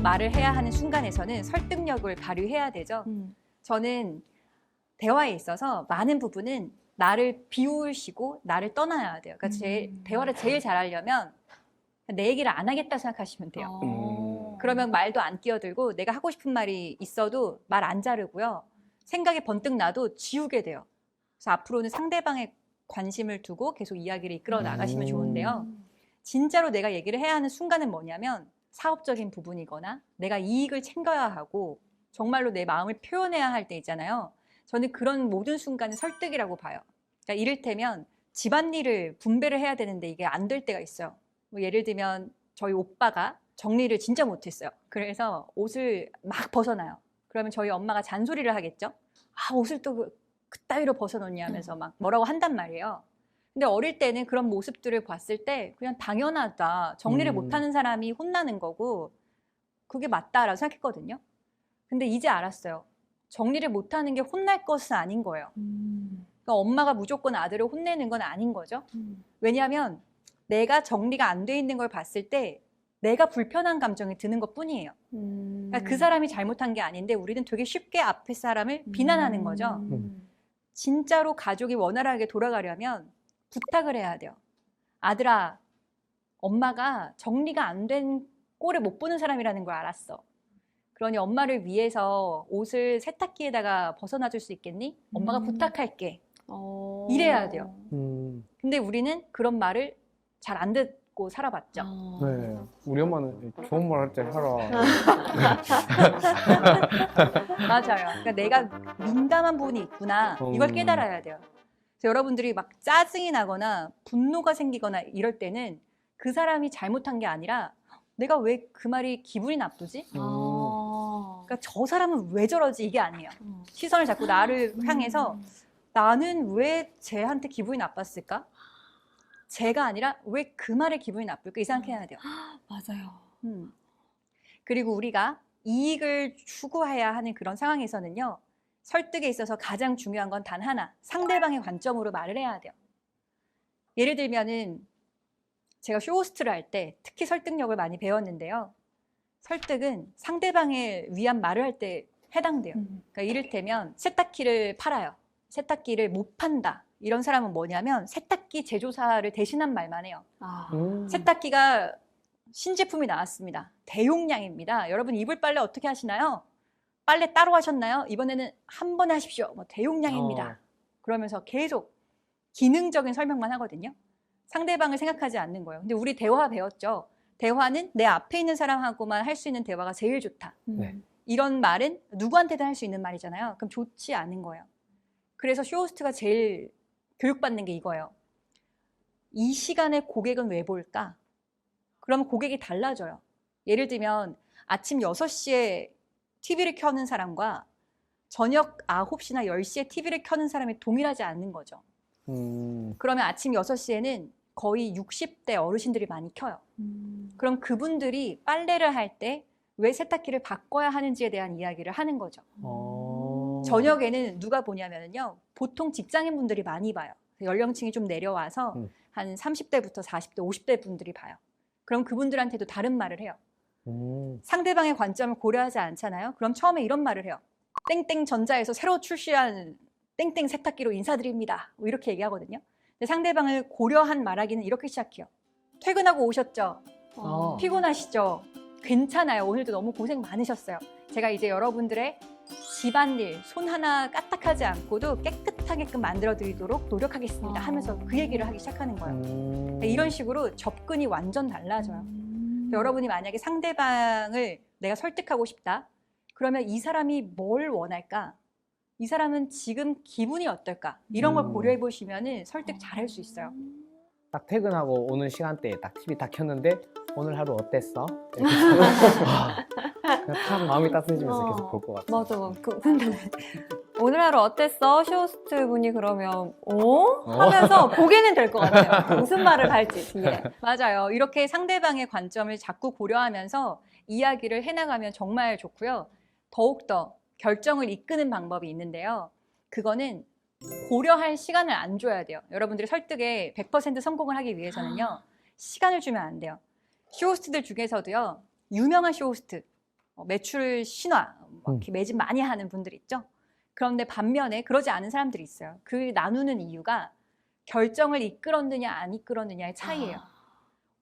말을 해야 하는 순간에서는 설득력을 발휘해야 되죠. 저는 대화에 있어서 많은 부분은 나를 비우시고 나를 떠나야 돼요. 그러니까 대화를 제일 잘하려면 내 얘기를 안 하겠다 생각하시면 돼요. 그러면 말도 안 끼어들고 내가 하고 싶은 말이 있어도 말 안 자르고요. 생각이 번뜩 나도 지우게 돼요. 그래서 앞으로는 상대방의 관심을 두고 계속 이야기를 이끌어 나가시면 좋은데요. 진짜로 내가 얘기를 해야 하는 순간은 뭐냐면 사업적인 부분이거나 내가 이익을 챙겨야 하고 정말로 내 마음을 표현해야 할 때 있잖아요. 저는 그런 모든 순간을 설득이라고 봐요. 그러니까 이를테면 집안일을 분배를 해야 되는데 이게 안 될 때가 있어요. 뭐 예를 들면 저희 오빠가 정리를 진짜 못했어요. 그래서 옷을 막 벗어나요. 그러면 저희 엄마가 잔소리를 하겠죠. 아, 옷을 또 그따위로 벗어놓냐 하면서 막 뭐라고 한단 말이에요. 근데 어릴 때는 그런 모습들을 봤을 때 그냥 당연하다. 정리를 못하는 사람이 혼나는 거고 그게 맞다라고 생각했거든요. 근데 이제 알았어요. 정리를 못하는 게 혼날 것은 아닌 거예요. 그러니까 엄마가 무조건 아들을 혼내는 건 아닌 거죠. 왜냐하면 내가 정리가 안 돼 있는 걸 봤을 때 내가 불편한 감정이 드는 것 뿐이에요. 그러니까 그 사람이 잘못한 게 아닌데 우리는 되게 쉽게 앞에 사람을 비난하는 거죠. 진짜로 가족이 원활하게 돌아가려면 부탁을 해야 돼요. 아들아, 엄마가 정리가 안 된 꼴을 못 보는 사람이라는 걸 알았어. 그러니 엄마를 위해서 옷을 세탁기에다가 벗어놔줄 수 있겠니? 엄마가 부탁할게. 이래야 돼요. 근데 우리는 그런 말을 잘 안 듣고 살아봤죠. 네, 우리 엄마는 좋은 말 할 때 하라. 맞아요. 그러니까 내가 민감한 부분이 있구나. 이걸 깨달아야 돼요. 그래서 여러분들이 막 짜증이 나거나 분노가 생기거나 이럴 때는 그 사람이 잘못한 게 아니라 내가 왜 그 말이 기분이 나쁘지? 그러니까 저 사람은 왜 저러지? 이게 아니에요. 시선을 자꾸 나를 향해서 나는 왜 쟤한테 기분이 나빴을까? 쟤가 아니라 왜 그 말에 기분이 나쁠까? 이 생각해야 돼요. 맞아요. 그리고 우리가 이익을 추구해야 하는 그런 상황에서는요. 설득에 있어서 가장 중요한 건 단 하나. 상대방의 관점으로 말을 해야 돼요. 예를 들면은 제가 쇼호스트를 할 때 특히 설득력을 많이 배웠는데요. 설득은 상대방을 위한 말을 할 때 해당돼요. 그러니까 이를테면 세탁기를 팔아요. 세탁기를 못 판다. 이런 사람은 뭐냐면 세탁기 제조사를 대신한 말만 해요. 세탁기가 신제품이 나왔습니다. 대용량입니다. 여러분 이불 빨래 어떻게 하시나요? 빨래 따로 하셨나요? 이번에는 한 번에 하십시오. 뭐 대용량입니다. 그러면서 계속 기능적인 설명만 하거든요. 상대방을 생각하지 않는 거예요. 근데 우리 대화 배웠죠. 대화는 내 앞에 있는 사람하고만 할 수 있는 대화가 제일 좋다. 네. 이런 말은 누구한테든 할 수 있는 말이잖아요. 그럼 좋지 않은 거예요. 그래서 쇼호스트가 제일 교육받는 게 이거예요. 이 시간에 고객은 왜 볼까? 그러면 고객이 달라져요. 예를 들면 아침 6시에 TV를 켜는 사람과 저녁 9시나 10시에 TV를 켜는 사람이 동일하지 않는 거죠. 그러면 아침 6시에는 거의 60대 어르신들이 많이 켜요. 그럼 그분들이 빨래를 할 때 왜 세탁기를 바꿔야 하는지에 대한 이야기를 하는 거죠. 저녁에는 누가 보냐면요. 보통 직장인 분들이 많이 봐요. 연령층이 좀 내려와서 한 30대부터 40대, 50대 분들이 봐요. 그럼 그분들한테도 다른 말을 해요. 상대방의 관점을 고려하지 않잖아요. 그럼 처음에 이런 말을 해요. 땡땡 전자에서 새로 출시한 땡땡 세탁기로 인사드립니다. 뭐 이렇게 얘기하거든요. 근데 상대방을 고려한 말하기는 이렇게 시작해요. 퇴근하고 오셨죠? 피곤하시죠? 괜찮아요. 오늘도 너무 고생 많으셨어요. 제가 이제 여러분들의 집안일 손 하나 까딱하지 않고도 깨끗하게끔 만들어 드리도록 노력하겠습니다 하면서 그 얘기를 하기 시작하는 거예요. 이런 식으로 접근이 완전 달라져요. 여러분이 만약에 상대방을 내가 설득하고 싶다. 그러면 이 사람이 뭘 원할까? 이 사람은 지금 기분이 어떨까? 이런 걸 고려해 보시면 설득 잘 할 수 있어요. 딱 퇴근하고 오는 시간대에 딱 TV 다 켰는데 오늘 하루 어땠어? 이렇게 그냥 탁 마음이 따뜻해지면서 계속 볼 것 같아요. 맞아. 근데 오늘 하루 어땠어? 쇼호스트 분이 그러면 하면서 보게는 될 것 같아요. 무슨 말을 할지 뒤에. 맞아요. 이렇게 상대방의 관점을 자꾸 고려하면서 이야기를 해나가면 정말 좋고요. 더욱더 결정을 이끄는 방법이 있는데요. 그거는 고려할 시간을 안 줘야 돼요. 여러분들이 설득에 100% 성공을 하기 위해서는요. 시간을 주면 안 돼요. 쇼호스트들 중에서도요. 유명한 쇼호스트, 매출 신화, 이렇게 매진 많이 하는 분들 있죠. 그런데 반면에 그러지 않은 사람들이 있어요. 그 나누는 이유가 결정을 이끌었느냐 안 이끌었느냐의 차이예요.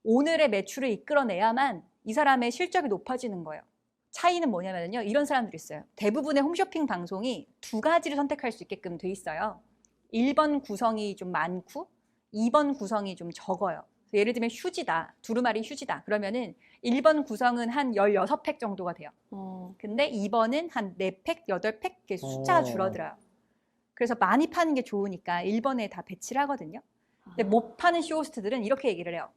오늘의 매출을 이끌어내야만 이 사람의 실적이 높아지는 거예요. 차이는 뭐냐면요. 이런 사람들이 있어요. 대부분의 홈쇼핑 방송이 두 가지를 선택할 수 있게끔 돼 있어요. 1번 구성이 좀 많고 2번 구성이 좀 적어요. 예를 들면 휴지다. 두루마리 휴지다. 그러면은 1번 구성은 한 16팩 정도가 돼요. 근데 2번은 한 4팩, 8팩 이렇게 숫자가 줄어들어요. 그래서 많이 파는 게 좋으니까 1번에 다 배치를 하거든요. 근데 못 파는 쇼호스트들은 이렇게 얘기를 해요.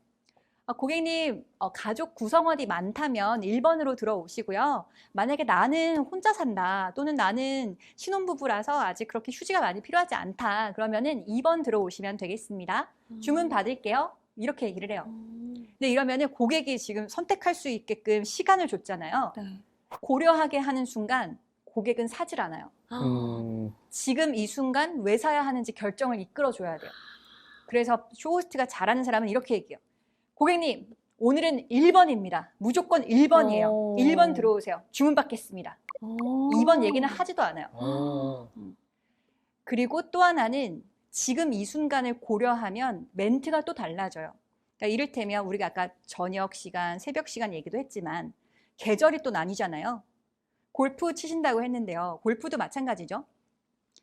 고객님, 가족 구성원이 많다면 1번으로 들어오시고요. 만약에 나는 혼자 산다 또는 나는 신혼부부라서 아직 그렇게 휴지가 많이 필요하지 않다. 그러면은 2번 들어오시면 되겠습니다. 주문 받을게요. 이렇게 얘기를 해요. 근데 이러면은 고객이 지금 선택할 수 있게끔 시간을 줬잖아요. 네. 고려하게 하는 순간 고객은 사질 않아요. 지금 이 순간 왜 사야 하는지 결정을 이끌어줘야 돼요. 그래서 쇼호스트가 잘하는 사람은 이렇게 얘기해요. 고객님, 오늘은 1번입니다. 무조건 1번이에요. 1번 들어오세요. 주문 받겠습니다. 2번 얘기는 하지도 않아요. 그리고 또 하나는 지금 이 순간을 고려하면 멘트가 또 달라져요. 그러니까 이를테면 우리가 아까 저녁 시간, 새벽 시간 얘기도 했지만 계절이 또 나뉘잖아요. 골프 치신다고 했는데요. 골프도 마찬가지죠.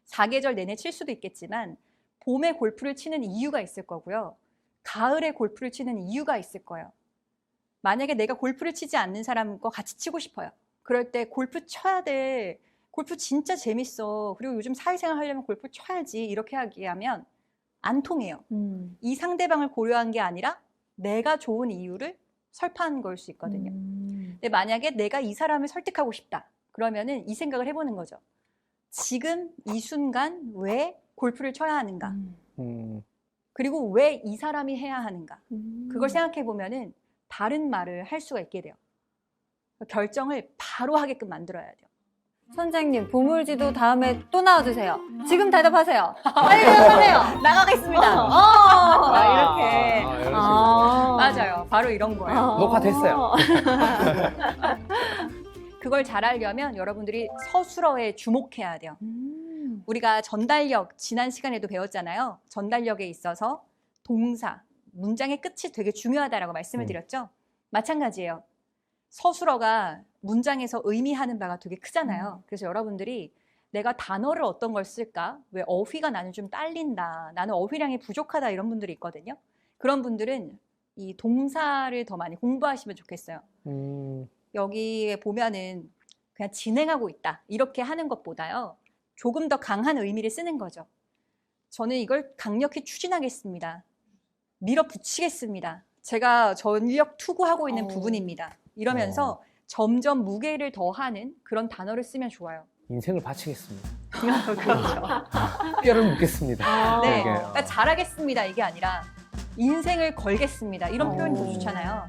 사계절 내내 칠 수도 있겠지만 봄에 골프를 치는 이유가 있을 거고요. 가을에 골프를 치는 이유가 있을 거예요. 만약에 내가 골프를 치지 않는 사람과 같이 치고 싶어요. 그럴 때 골프 쳐야 돼. 골프 진짜 재밌어. 그리고 요즘 사회생활 하려면 골프 쳐야지. 이렇게 하면 안 통해요. 이 상대방을 고려한 게 아니라 내가 좋은 이유를 설파한 걸 수 있거든요. 근데 만약에 내가 이 사람을 설득하고 싶다. 그러면은 이 생각을 해보는 거죠. 지금 이 순간 왜 골프를 쳐야 하는가? 그리고 왜 이 사람이 해야 하는가? 그걸 생각해 보면은 바른 말을 할 수가 있게 돼요. 결정을 바로 하게끔 만들어야 돼요. 선생님, 보물지도 다음에 또 나와주세요. 지금 대답하세요. 빨리 대답하세요. 나가겠습니다. 이렇게. 이런 식으로. 맞아요. 바로 이런 거예요. 녹화됐어요. 그걸 잘 하려면 여러분들이 서술어에 주목해야 돼요. 우리가 전달력, 지난 시간에도 배웠잖아요. 전달력에 있어서 동사, 문장의 끝이 되게 중요하다라고 말씀을 드렸죠. 마찬가지예요. 서술어가 문장에서 의미하는 바가 되게 크잖아요. 그래서 여러분들이 내가 단어를 어떤 걸 쓸까? 왜 어휘가 나는 좀 딸린다. 나는 어휘량이 부족하다. 이런 분들이 있거든요. 그런 분들은 이 동사를 더 많이 공부하시면 좋겠어요. 여기에 보면은 그냥 진행하고 있다. 이렇게 하는 것보다요. 조금 더 강한 의미를 쓰는 거죠. 저는 이걸 강력히 추진하겠습니다. 밀어붙이겠습니다. 제가 전력 투구하고 있는 부분입니다. 이러면서 점점 무게를 더하는 그런 단어를 쓰면 좋아요. 인생을 바치겠습니다. 그렇죠. 뼈를 묻겠습니다. 네, 되게, 그러니까 잘하겠습니다 이게 아니라 인생을 걸겠습니다. 이런 표현이 더 좋잖아요.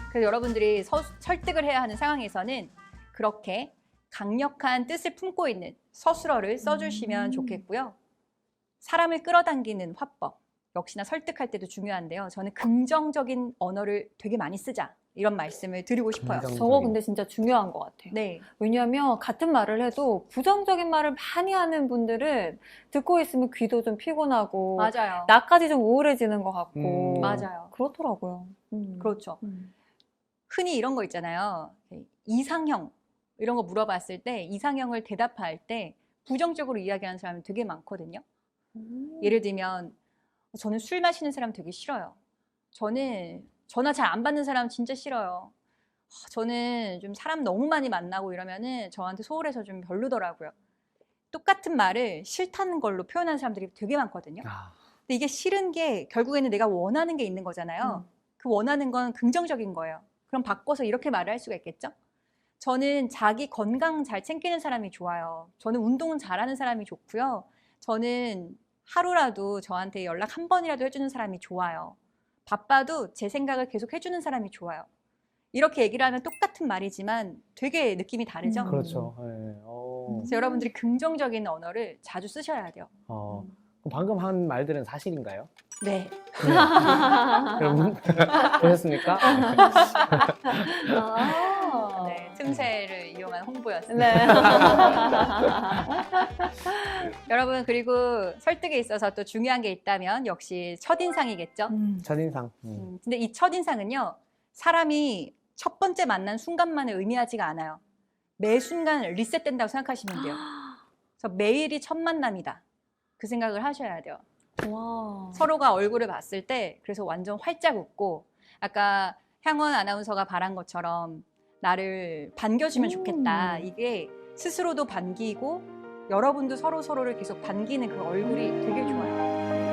그래서 여러분들이 설득을 해야 하는 상황에서는 그렇게 강력한 뜻을 품고 있는 서술어를 써주시면 좋겠고요. 사람을 끌어당기는 화법, 역시나 설득할 때도 중요한데요. 저는 긍정적인 언어를 되게 많이 쓰자. 이런 말씀을 드리고 싶어요. 저거 근데 진짜 중요한 것 같아요. 네. 왜냐하면 같은 말을 해도 부정적인 말을 많이 하는 분들은 듣고 있으면 귀도 좀 피곤하고 맞아요. 나까지 좀 우울해지는 것 같고 맞아요. 그렇더라고요. 그렇죠. 흔히 이런 거 있잖아요. 이상형 이런 거 물어봤을 때 이상형을 대답할 때 부정적으로 이야기하는 사람이 되게 많거든요. 예를 들면 저는 술 마시는 사람 되게 싫어요. 저는 전화 잘 안 받는 사람 진짜 싫어요. 저는 좀 사람 너무 많이 만나고 이러면은 저한테 소홀해서 좀 별로더라고요. 똑같은 말을 싫다는 걸로 표현하는 사람들이 되게 많거든요. 근데 이게 싫은 게 결국에는 내가 원하는 게 있는 거잖아요. 그 원하는 건 긍정적인 거예요. 그럼 바꿔서 이렇게 말을 할 수가 있겠죠? 저는 자기 건강 잘 챙기는 사람이 좋아요. 저는 운동은 잘하는 사람이 좋고요. 저는 하루라도 저한테 연락 한 번이라도 해주는 사람이 좋아요. 바빠도 제 생각을 계속 해주는 사람이 좋아요. 이렇게 얘기를 하면 똑같은 말이지만 되게 느낌이 다르죠? 그렇죠. 네. 그래서 여러분들이 긍정적인 언어를 자주 쓰셔야 돼요. 그럼 방금 한 말들은 사실인가요? 네. 여러분 보셨습니까? 네. 네, 틈새를 이용한 홍보였어요. 네. 여러분 그리고 설득에 있어서 또 중요한 게 있다면 역시 첫인상이겠죠. 첫인상. 근데 이 첫인상은요, 사람이 첫 번째 만난 순간만을 의미하지가 않아요. 매 순간 리셋된다고 생각하시면 돼요. 그래서 매일이 첫 만남이다. 그 생각을 하셔야 돼요. 와. 서로가 얼굴을 봤을 때 그래서 완전 활짝 웃고 아까 향원 아나운서가 바란 것처럼 나를 반겨주면 좋겠다. 이게 스스로도 반기고 여러분도 서로를 계속 반기는 그 얼굴이 되게 좋아요.